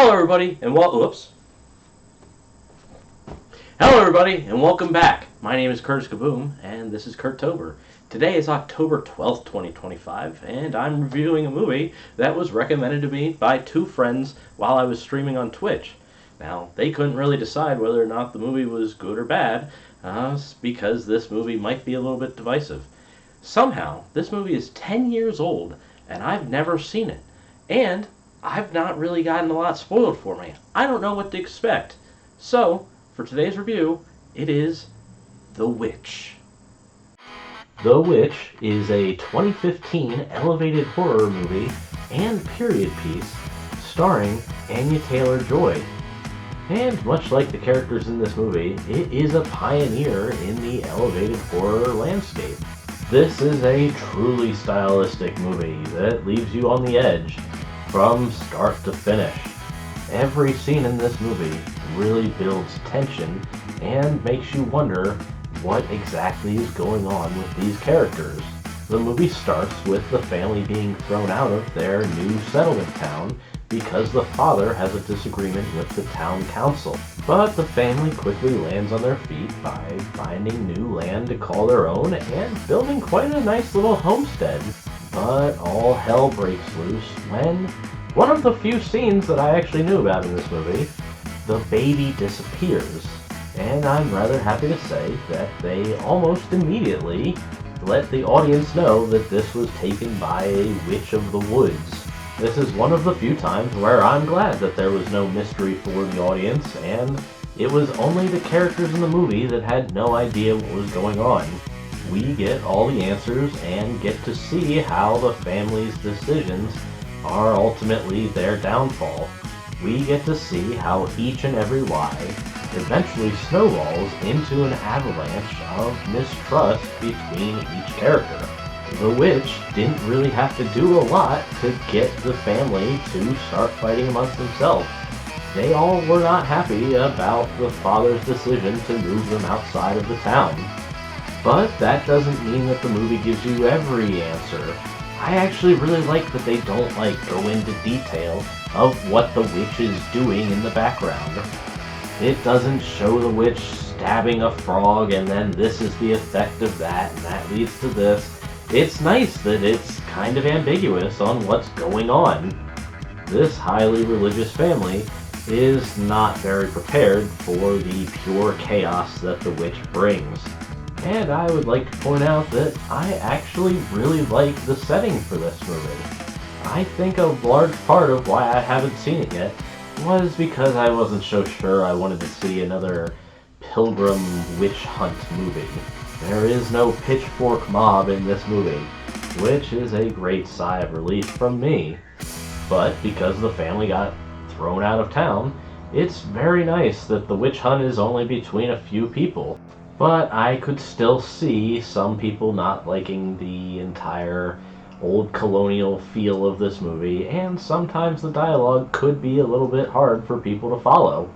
Hello everybody and welcome back. My name is Curtis Kaboom and this is Kurt-Tober. Today is October 12th, 2025 and I'm reviewing a movie that was recommended to me by two friends while I was streaming on Twitch. Now, they couldn't really decide whether or not the movie was good or bad because this movie might be a little bit divisive. Somehow, this movie is 10 years old and I've never seen it. And I've not really gotten a lot spoiled for me. I don't know what to expect. So, for today's review, it is The Witch. The Witch is a 2015 elevated horror movie and period piece starring Anya Taylor-Joy. And much like the characters in this movie, it is a pioneer in the elevated horror landscape. This is a truly stylistic movie that leaves you on the edge from start to finish. Every scene in this movie really builds tension and makes you wonder what exactly is going on with these characters. The movie starts with the family being thrown out of their new settlement town because the father has a disagreement with the town council. But the family quickly lands on their feet by finding new land to call their own and building quite a nice little homestead. But all hell breaks loose when one of the few scenes that I actually knew about in this movie, the baby disappears. And I'm rather happy to say that they almost immediately let the audience know that this was taken by a witch of the woods. This is one of the few times where I'm glad that there was no mystery for the audience, and it was only the characters in the movie that had no idea what was going on. We get all the answers and get to see how the family's decisions are ultimately their downfall. We get to see how each and every lie eventually snowballs into an avalanche of mistrust between each character. The witch didn't really have to do a lot to get the family to start fighting amongst themselves. They all were not happy about the father's decision to move them outside of the town. But that doesn't mean that the movie gives you every answer. I actually really like that they don't go into detail of what the witch is doing in the background. It doesn't show the witch stabbing a frog and then this is the effect of that and that leads to this. It's nice that it's kind of ambiguous on what's going on. This highly religious family is not very prepared for the pure chaos that the witch brings. And I would like to point out that I actually really like the setting for this movie. I think a large part of why I haven't seen it yet was because I wasn't so sure I wanted to see another pilgrim witch hunt movie. There is no pitchfork mob in this movie, which is a great sigh of relief from me. But because the family got thrown out of town, it's very nice that the witch hunt is only between a few people. But I could still see some people not liking the entire old colonial feel of this movie, and sometimes the dialogue could be a little bit hard for people to follow.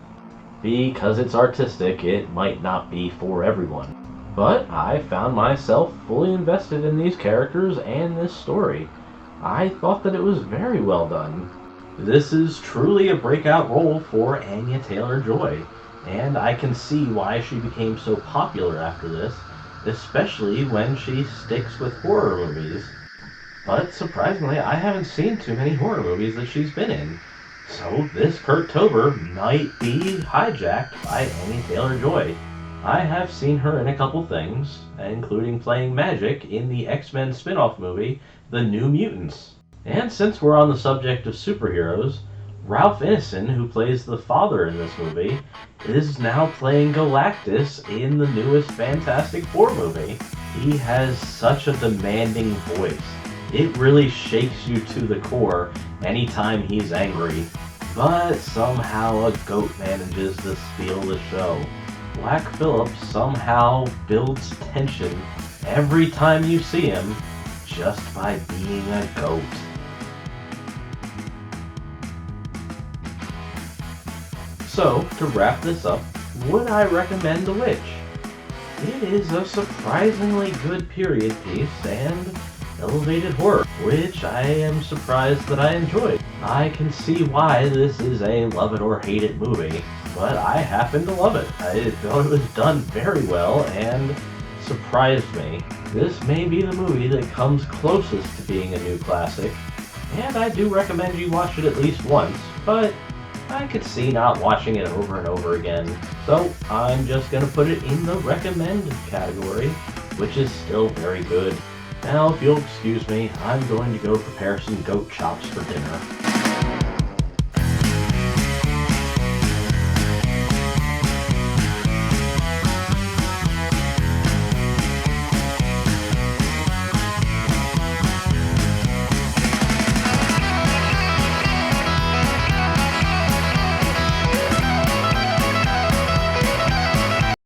Because it's artistic, it might not be for everyone. But I found myself fully invested in these characters and this story. I thought that it was very well done. This is truly a breakout role for Anya Taylor-Joy. And I can see why she became so popular after this, especially when she sticks with horror movies. But surprisingly, I haven't seen too many horror movies that she's been in. So this Kurt-Tober might be hijacked by Anya Taylor-Joy. I have seen her in a couple things, including playing Magic in the X-Men spin-off movie, The New Mutants. And since we're on the subject of superheroes, Ralph Ineson, who plays the father in this movie, is now playing Galactus in the newest Fantastic Four movie. He has such a demanding voice. It really shakes you to the core anytime he's angry. But somehow a goat manages to steal the show. Black Phillip somehow builds tension every time you see him just by being a goat. So, to wrap this up, would I recommend The Witch? It is a surprisingly good period piece and elevated horror, which I am surprised that I enjoyed. I can see why this is a love it or hate it movie, but I happen to love it. I thought it was done very well and surprised me. This may be the movie that comes closest to being a new classic, and I do recommend you watch it at least once, but I could see not watching it over and over again, so I'm just gonna put it in the recommended category, which is still very good. Now, if you'll excuse me, I'm going to go prepare some goat chops for dinner.